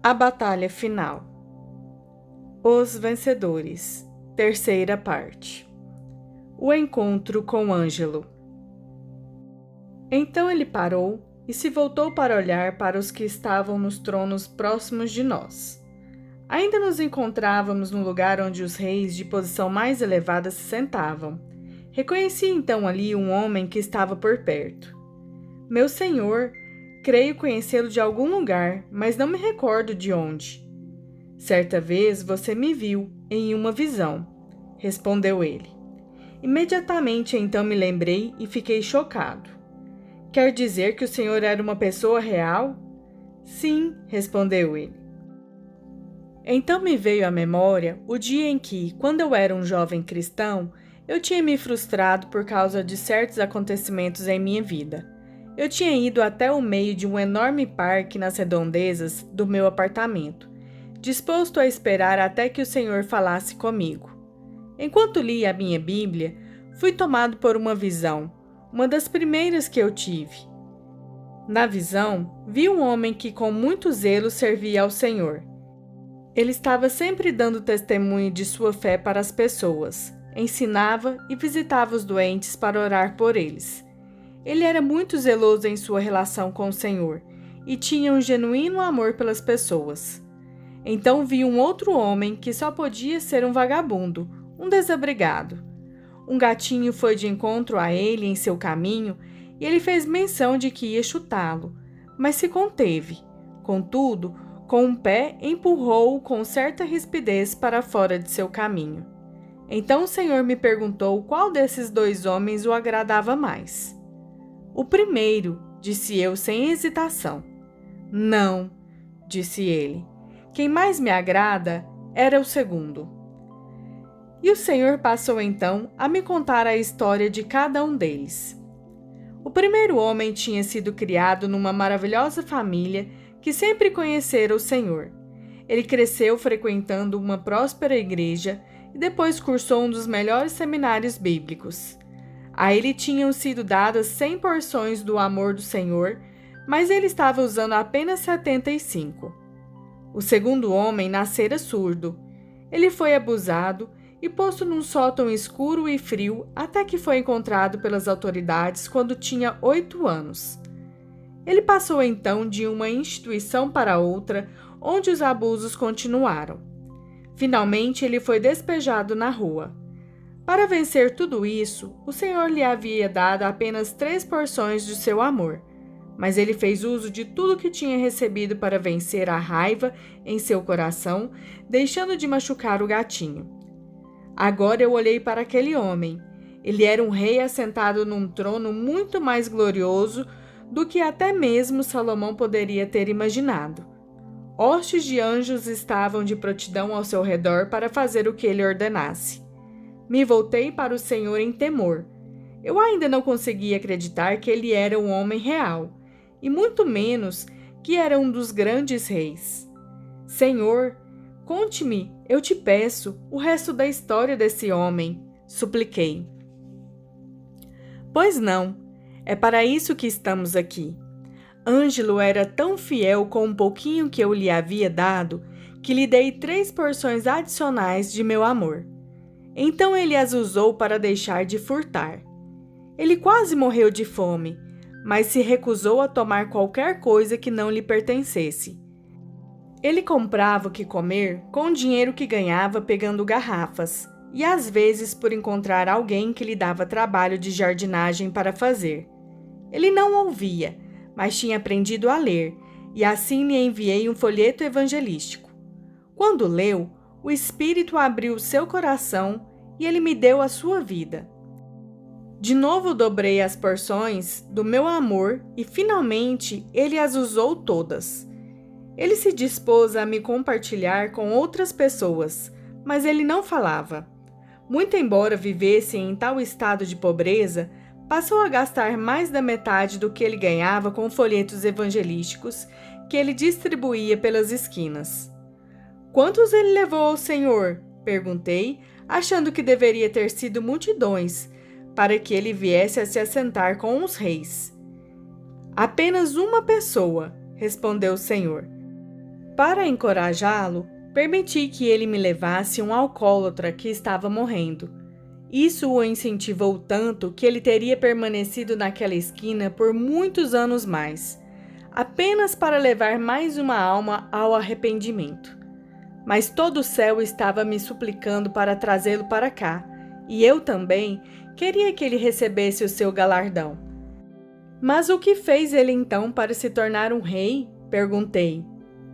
A batalha final. Os vencedores. Terceira parte. O encontro com Ângelo. Então ele parou e se voltou para olhar para os que estavam nos tronos próximos de nós. Ainda nos encontrávamos no lugar onde os reis de posição mais elevada se sentavam. Reconheci então ali um homem que estava por perto. Meu senhor, creio conhecê-lo de algum lugar, mas não me recordo de onde. Certa vez você me viu em uma visão, respondeu ele. Imediatamente então me lembrei e fiquei chocado. Quer dizer que o senhor era uma pessoa real? Sim, respondeu ele. Então me veio à memória o dia em que, quando eu era um jovem cristão, eu tinha me frustrado por causa de certos acontecimentos em minha vida. Eu tinha ido até o meio de um enorme parque nas redondezas do meu apartamento, disposto a esperar até que o Senhor falasse comigo. Enquanto lia a minha Bíblia, fui tomado por uma visão, uma das primeiras que eu tive. Na visão, vi um homem que com muito zelo servia ao Senhor. Ele estava sempre dando testemunho de sua fé para as pessoas, ensinava e visitava os doentes para orar por eles. Ele era muito zeloso em sua relação com o Senhor e tinha um genuíno amor pelas pessoas. Então vi um outro homem que só podia ser um vagabundo, um desabrigado. Um gatinho foi de encontro a ele em seu caminho e ele fez menção de que ia chutá-lo, mas se conteve. Contudo, com um pé empurrou-o com certa rispidez para fora de seu caminho. Então o Senhor me perguntou qual desses dois homens o agradava mais. O primeiro, disse eu sem hesitação. Não, disse ele. Quem mais me agrada era o segundo. E o Senhor passou então a me contar a história de cada um deles. O primeiro homem tinha sido criado numa maravilhosa família que sempre conhecera o Senhor. Ele cresceu frequentando uma próspera igreja e depois cursou um dos melhores seminários bíblicos. A ele tinham sido dadas 100 porções do amor do Senhor, mas ele estava usando apenas 75. O segundo homem nascera surdo. Ele foi abusado e posto num sótão escuro e frio até que foi encontrado pelas autoridades quando tinha 8 anos. Ele passou então de uma instituição para outra, onde os abusos continuaram. Finalmente ele foi despejado na rua. Para vencer tudo isso, o Senhor lhe havia dado apenas 3 porções de seu amor, mas ele fez uso de tudo que tinha recebido para vencer a raiva em seu coração, deixando de machucar o gatinho. Agora eu olhei para aquele homem. Ele era um rei assentado num trono muito mais glorioso do que até mesmo Salomão poderia ter imaginado. Hostes de anjos estavam de prontidão ao seu redor para fazer o que ele ordenasse. Me voltei para o Senhor em temor. Eu ainda não conseguia acreditar que ele era um homem real, e muito menos que era um dos grandes reis. Senhor, conte-me, eu te peço, o resto da história desse homem, supliquei. Pois não, é para isso que estamos aqui. Ângelo era tão fiel com um pouquinho que eu lhe havia dado, que lhe dei 3 porções adicionais de meu amor. Então ele as usou para deixar de furtar. Ele quase morreu de fome, mas se recusou a tomar qualquer coisa que não lhe pertencesse. Ele comprava o que comer com o dinheiro que ganhava pegando garrafas, e às vezes por encontrar alguém que lhe dava trabalho de jardinagem para fazer. Ele não ouvia, mas tinha aprendido a ler, e assim lhe enviei um folheto evangelístico. Quando leu, o Espírito abriu seu coração e ele me deu a sua vida. De novo dobrei as porções do meu amor e finalmente ele as usou todas. Ele se dispôs a me compartilhar com outras pessoas, mas ele não falava. Muito embora vivesse em tal estado de pobreza, passou a gastar mais da metade do que ele ganhava com folhetos evangelísticos que ele distribuía pelas esquinas. Quantos ele levou ao Senhor? Perguntei, achando que deveria ter sido multidões, para que ele viesse a se assentar com os reis. Apenas uma pessoa, respondeu o Senhor. Para encorajá-lo, permiti que ele me levasse um alcoólatra que estava morrendo. Isso o incentivou tanto que ele teria permanecido naquela esquina por muitos anos mais, apenas para levar mais uma alma ao arrependimento. Mas todo o céu estava me suplicando para trazê-lo para cá, e eu também queria que ele recebesse o seu galardão. Mas o que fez ele então para se tornar um rei? Perguntei.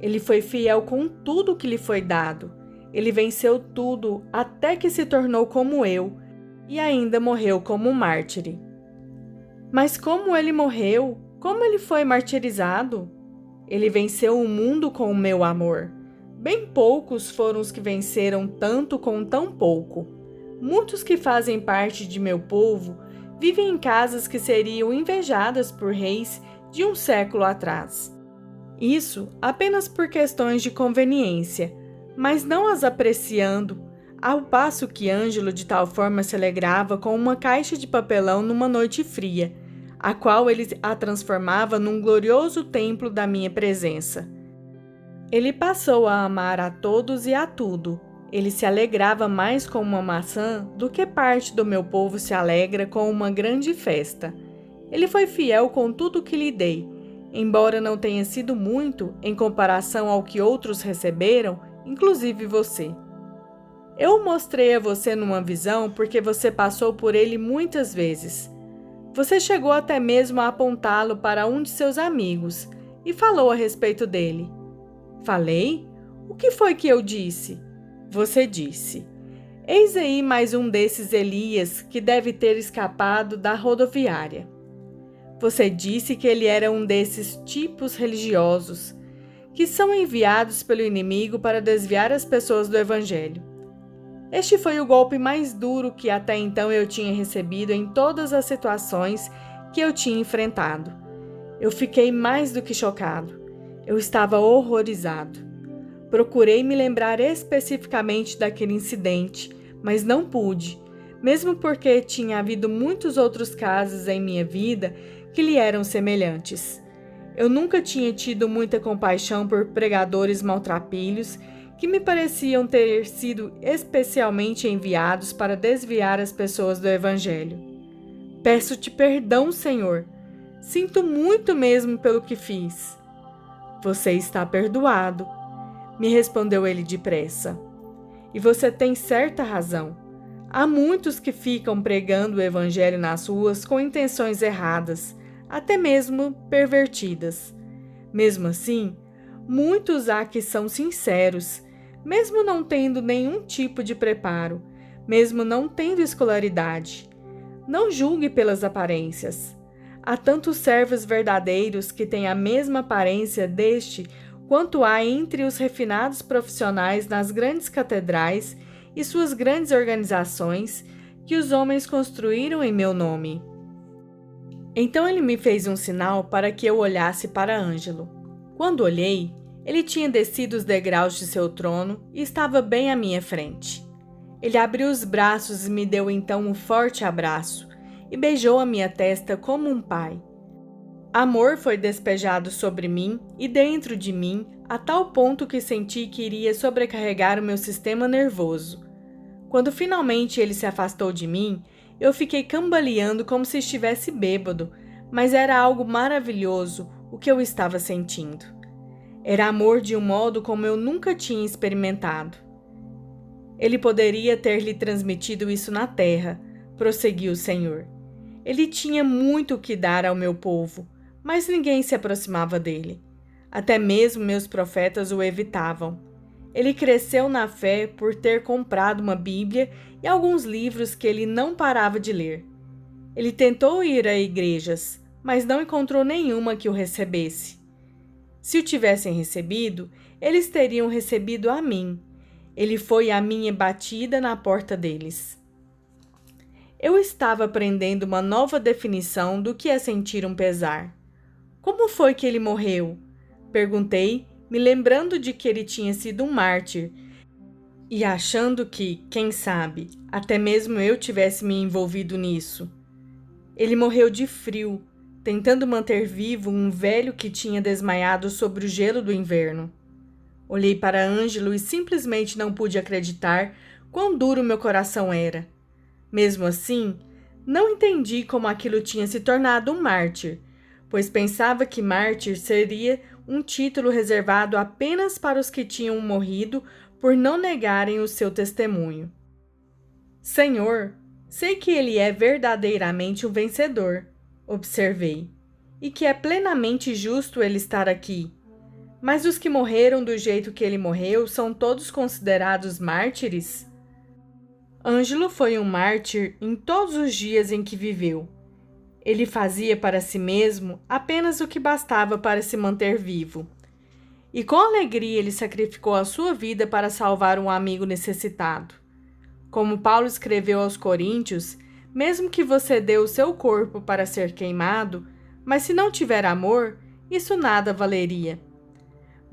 Ele foi fiel com tudo que lhe foi dado. Ele venceu tudo até que se tornou como eu, e ainda morreu como um mártir. Mas como ele morreu? Como ele foi martirizado? Ele venceu o mundo com o meu amor. Bem poucos foram os que venceram tanto com tão pouco. Muitos que fazem parte de meu povo vivem em casas que seriam invejadas por reis de um século atrás. Isso apenas por questões de conveniência, mas não as apreciando, ao passo que Ângelo de tal forma se alegrava com uma caixa de papelão numa noite fria, a qual ele a transformava num glorioso templo da minha presença. Ele passou a amar a todos e a tudo. Ele se alegrava mais com uma maçã do que parte do meu povo se alegra com uma grande festa. Ele foi fiel com tudo que lhe dei, embora não tenha sido muito em comparação ao que outros receberam, inclusive você. Eu o mostrei a você numa visão porque você passou por ele muitas vezes. Você chegou até mesmo a apontá-lo para um de seus amigos e falou a respeito dele. Falei? O que foi que eu disse? Você disse: eis aí mais um desses Elias que deve ter escapado da rodoviária. Você disse que ele era um desses tipos religiosos que são enviados pelo inimigo para desviar as pessoas do Evangelho. Este foi o golpe mais duro que até então eu tinha recebido em todas as situações que eu tinha enfrentado. Eu fiquei mais do que chocado. Eu estava horrorizado. Procurei me lembrar especificamente daquele incidente, mas não pude, mesmo porque tinha havido muitos outros casos em minha vida que lhe eram semelhantes. Eu nunca tinha tido muita compaixão por pregadores maltrapilhos que me pareciam ter sido especialmente enviados para desviar as pessoas do Evangelho. Peço-te perdão, Senhor. Sinto muito mesmo pelo que fiz. Você está perdoado, me respondeu ele depressa. E você tem certa razão. Há muitos que ficam pregando o Evangelho nas ruas com intenções erradas, até mesmo pervertidas. Mesmo assim, muitos há que são sinceros, mesmo não tendo nenhum tipo de preparo, mesmo não tendo escolaridade. Não julgue pelas aparências. Há tantos servos verdadeiros que têm a mesma aparência deste quanto há entre os refinados profissionais nas grandes catedrais e suas grandes organizações que os homens construíram em meu nome. Então ele me fez um sinal para que eu olhasse para Ângelo. Quando olhei, ele tinha descido os degraus de seu trono e estava bem à minha frente. Ele abriu os braços e me deu então um forte abraço e beijou a minha testa como um pai. Amor foi despejado sobre mim e dentro de mim a tal ponto que senti que iria sobrecarregar o meu sistema nervoso. Quando finalmente ele se afastou de mim, eu fiquei cambaleando como se estivesse bêbado, mas era algo maravilhoso o que eu estava sentindo. Era amor de um modo como eu nunca tinha experimentado. Ele poderia ter lhe transmitido isso na terra, prosseguiu o Senhor. Ele tinha muito o que dar ao meu povo, mas ninguém se aproximava dele. Até mesmo meus profetas o evitavam. Ele cresceu na fé por ter comprado uma Bíblia e alguns livros que ele não parava de ler. Ele tentou ir a igrejas, mas não encontrou nenhuma que o recebesse. Se o tivessem recebido, eles teriam recebido a mim. Ele foi a minha batida na porta deles. Eu estava aprendendo uma nova definição do que é sentir um pesar. Como foi que ele morreu? Perguntei, me lembrando de que ele tinha sido um mártir e achando que, quem sabe, até mesmo eu tivesse me envolvido nisso. Ele morreu de frio, tentando manter vivo um velho que tinha desmaiado sobre o gelo do inverno. Olhei para Ângelo e simplesmente não pude acreditar quão duro meu coração era. Mesmo assim, não entendi como aquilo tinha se tornado um mártir, pois pensava que mártir seria um título reservado apenas para os que tinham morrido por não negarem o seu testemunho. Senhor, sei que ele é verdadeiramente um vencedor, observei, e que é plenamente justo ele estar aqui. Mas os que morreram do jeito que ele morreu são todos considerados mártires? Ângelo foi um mártir em todos os dias em que viveu. Ele fazia para si mesmo apenas o que bastava para se manter vivo. E com alegria ele sacrificou a sua vida para salvar um amigo necessitado. Como Paulo escreveu aos Coríntios, mesmo que você dê o seu corpo para ser queimado, mas se não tiver amor, isso nada valeria.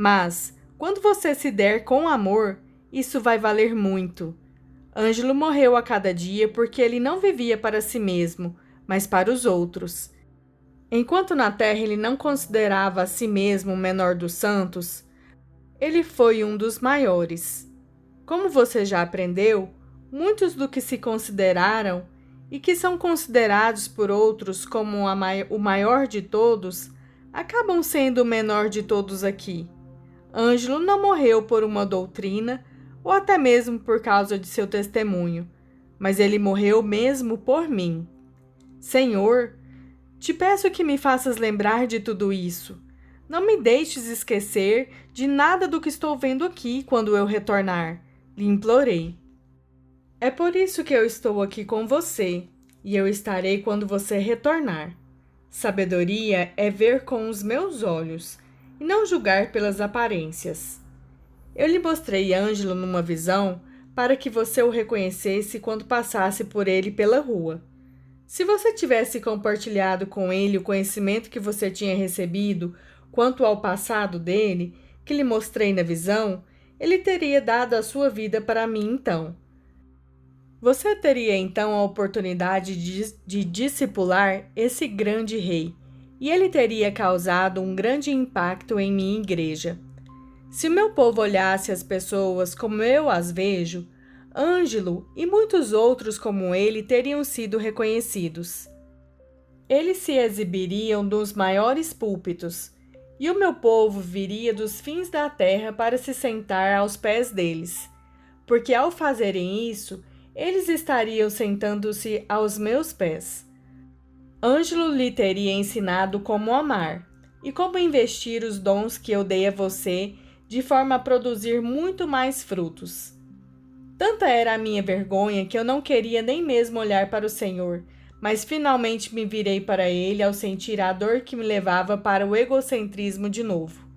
Mas, quando você se der com amor, isso vai valer muito. Ângelo morreu a cada dia porque ele não vivia para si mesmo, mas para os outros. Enquanto na terra ele não considerava a si mesmo o menor dos santos, ele foi um dos maiores. Como você já aprendeu, muitos do que se consideraram e que são considerados por outros como o maior de todos, acabam sendo o menor de todos aqui. Ângelo não morreu por uma doutrina ou até mesmo por causa de seu testemunho, mas ele morreu mesmo por mim. Senhor, te peço que me faças lembrar de tudo isso. Não me deixes esquecer de nada do que estou vendo aqui quando eu retornar, lhe implorei. É por isso que eu estou aqui com você, e eu estarei quando você retornar. Sabedoria é ver com os meus olhos, e não julgar pelas aparências. Eu lhe mostrei Ângelo numa visão para que você o reconhecesse quando passasse por ele pela rua. Se você tivesse compartilhado com ele o conhecimento que você tinha recebido quanto ao passado dele, que lhe mostrei na visão, ele teria dado a sua vida para mim então. Você teria então a oportunidade de discipular esse grande rei, e ele teria causado um grande impacto em minha igreja. Se o meu povo olhasse as pessoas como eu as vejo, Ângelo e muitos outros como ele teriam sido reconhecidos. Eles se exibiriam nos maiores púlpitos, e o meu povo viria dos fins da terra para se sentar aos pés deles, porque ao fazerem isso, eles estariam sentando-se aos meus pés. Ângelo lhe teria ensinado como amar e como investir os dons que eu dei a você de forma a produzir muito mais frutos. Tanta era a minha vergonha que eu não queria nem mesmo olhar para o Senhor, mas finalmente me virei para ele ao sentir a dor que me levava para o egocentrismo de novo.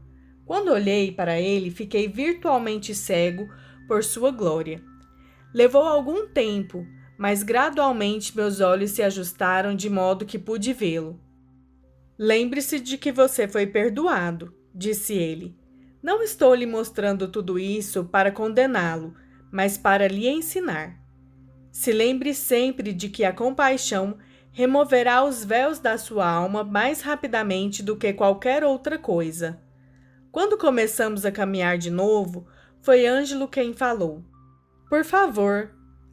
Quando olhei para ele, fiquei virtualmente cego por sua glória. Levou algum tempo, mas gradualmente meus olhos se ajustaram de modo que pude vê-lo. Lembre-se de que você foi perdoado, disse ele. Não estou lhe mostrando tudo isso para condená-lo, mas para lhe ensinar. Se lembre sempre de que a compaixão removerá os véus da sua alma mais rapidamente do que qualquer outra coisa. Quando começamos a caminhar de novo, foi Ângelo quem falou. Por favor,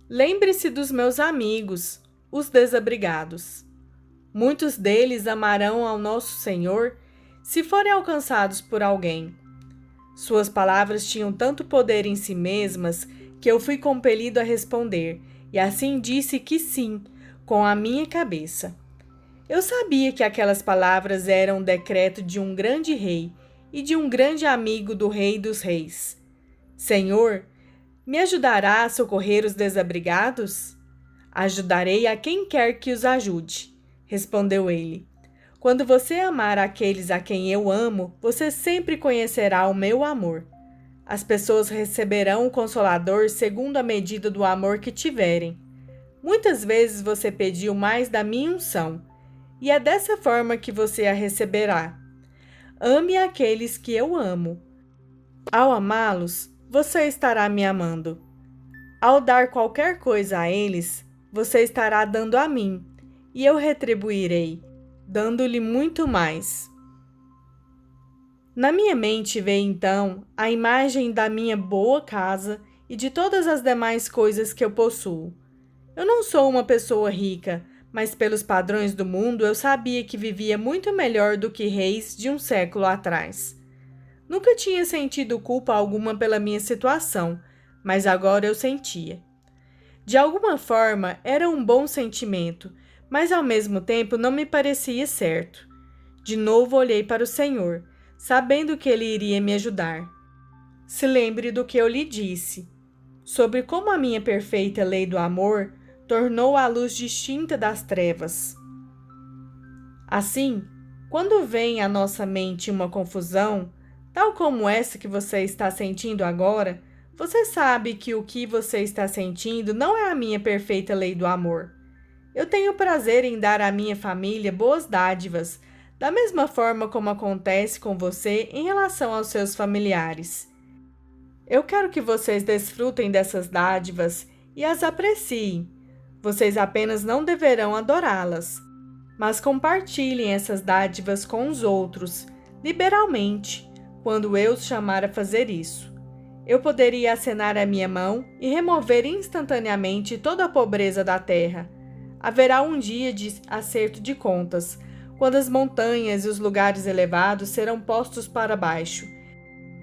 lembre-se dos meus amigos, os desabrigados. Muitos deles amarão ao nosso Senhor se forem alcançados por alguém. Suas palavras tinham tanto poder em si mesmas que eu fui compelido a responder, e assim disse que sim, com a minha cabeça. Eu sabia que aquelas palavras eram um decreto de um grande rei e de um grande amigo do Rei dos Reis. Senhor, me ajudará a socorrer os desabrigados? Ajudarei a quem quer que os ajude, respondeu ele. Quando você amar aqueles a quem eu amo, você sempre conhecerá o meu amor. As pessoas receberão o Consolador segundo a medida do amor que tiverem. Muitas vezes você pediu mais da minha unção, e é dessa forma que você a receberá. Ame aqueles que eu amo. Ao amá-los, você estará me amando. Ao dar qualquer coisa a eles, você estará dando a mim, e eu retribuirei, dando-lhe muito mais. Na minha mente veio então a imagem da minha boa casa e de todas as demais coisas que eu possuo. Eu não sou uma pessoa rica, mas pelos padrões do mundo eu sabia que vivia muito melhor do que reis de um século atrás. Nunca tinha sentido culpa alguma pela minha situação, mas agora eu sentia. De alguma forma, era um bom sentimento, mas ao mesmo tempo não me parecia certo. De novo olhei para o Senhor, sabendo que Ele iria me ajudar. Se lembre do que eu lhe disse, sobre como a minha perfeita lei do amor tornou a luz distinta das trevas. Assim, quando vem à nossa mente uma confusão, tal como essa que você está sentindo agora, você sabe que o que você está sentindo não é a minha perfeita lei do amor. Eu tenho prazer em dar à minha família boas dádivas, da mesma forma como acontece com você em relação aos seus familiares. Eu quero que vocês desfrutem dessas dádivas e as apreciem. Vocês apenas não deverão adorá-las, mas compartilhem essas dádivas com os outros, liberalmente, quando eu os chamar a fazer isso. Eu poderia acenar a minha mão e remover instantaneamente toda a pobreza da terra. Haverá um dia de acerto de contas, quando as montanhas e os lugares elevados serão postos para baixo,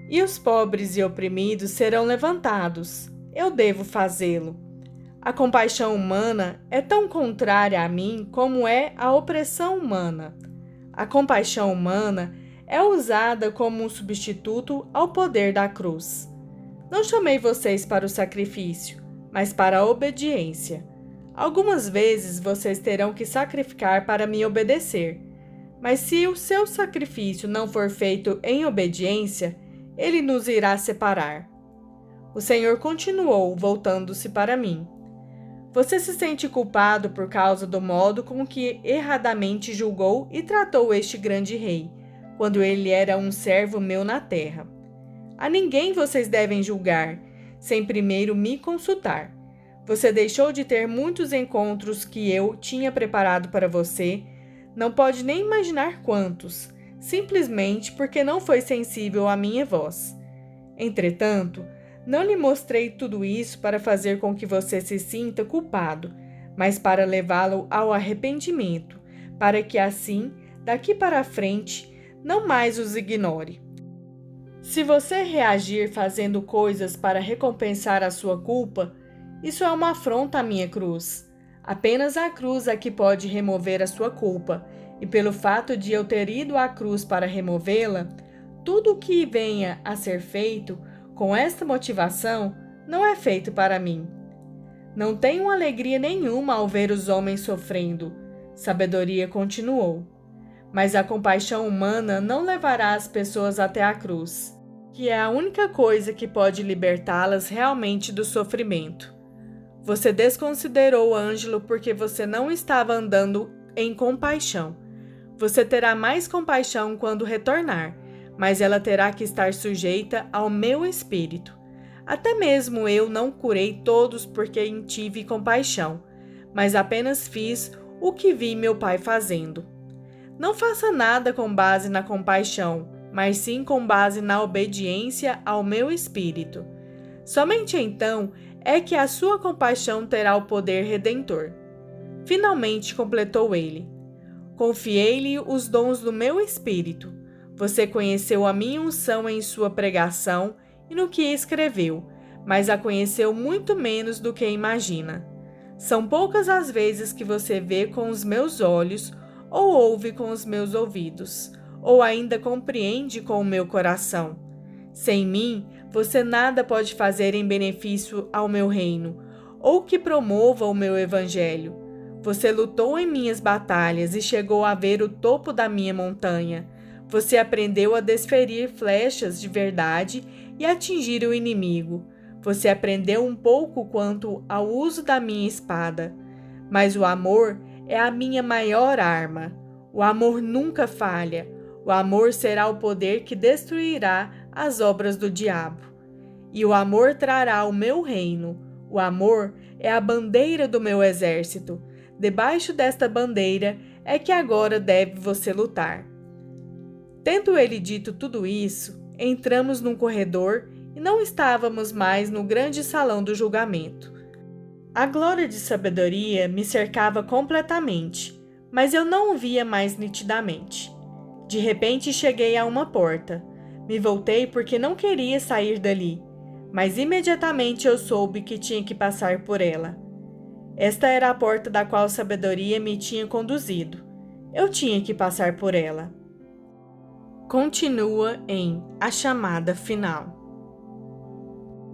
e os pobres e oprimidos serão levantados. Eu devo fazê-lo. A compaixão humana é tão contrária a mim como é a opressão humana. A compaixão humana é usada como um substituto ao poder da cruz. Não chamei vocês para o sacrifício, mas para a obediência. Algumas vezes vocês terão que sacrificar para me obedecer, mas se o seu sacrifício não for feito em obediência, ele nos irá separar. O Senhor continuou, voltando-se para mim. Você se sente culpado por causa do modo com que erradamente julgou e tratou este grande rei, quando ele era um servo meu na terra. A ninguém vocês devem julgar, sem primeiro me consultar. Você deixou de ter muitos encontros que eu tinha preparado para você, não pode nem imaginar quantos, simplesmente porque não foi sensível à minha voz. Entretanto, não lhe mostrei tudo isso para fazer com que você se sinta culpado, mas para levá-lo ao arrependimento, para que assim, daqui para frente, não mais os ignore. Se você reagir fazendo coisas para recompensar a sua culpa, isso é uma afronta à minha cruz. Apenas a cruz é que pode remover a sua culpa, e pelo fato de eu ter ido à cruz para removê-la, tudo o que venha a ser feito com esta motivação não é feito para mim. Não tenho alegria nenhuma ao ver os homens sofrendo, Sabedoria continuou. Mas a compaixão humana não levará as pessoas até a cruz, que é a única coisa que pode libertá-las realmente do sofrimento. Você desconsiderou Ângelo porque você não estava andando em compaixão. Você terá mais compaixão quando retornar, mas ela terá que estar sujeita ao meu espírito. Até mesmo eu não curei todos porque tive compaixão, mas apenas fiz o que vi meu pai fazendo. Não faça nada com base na compaixão, mas sim com base na obediência ao meu espírito. Somente então é que a sua compaixão terá o poder redentor. Finalmente completou ele. Confiei-lhe os dons do meu espírito. Você conheceu a minha unção em sua pregação e no que escreveu, mas a conheceu muito menos do que imagina. São poucas as vezes que você vê com os meus olhos, ou ouve com os meus ouvidos, ou ainda compreende com o meu coração. Sem mim, você nada pode fazer em benefício ao meu reino, ou que promova o meu evangelho. Você lutou em minhas batalhas e chegou a ver o topo da minha montanha. Você aprendeu a desferir flechas de verdade e atingir o inimigo. Você aprendeu um pouco quanto ao uso da minha espada. Mas o amor é a minha maior arma. O amor nunca falha. O amor será o poder que destruirá as obras do diabo. E o amor trará o meu reino. O amor é a bandeira do meu exército. Debaixo desta bandeira é que agora deve você lutar. Tendo ele dito tudo isso, entramos num corredor e não estávamos mais no grande salão do julgamento. A glória de sabedoria me cercava completamente, mas eu não o via mais nitidamente. De repente cheguei a uma porta. Me voltei porque não queria sair dali, mas imediatamente eu soube que tinha que passar por ela. Esta era a porta da qual sabedoria me tinha conduzido. Eu tinha que passar por ela. Continua em A Chamada Final.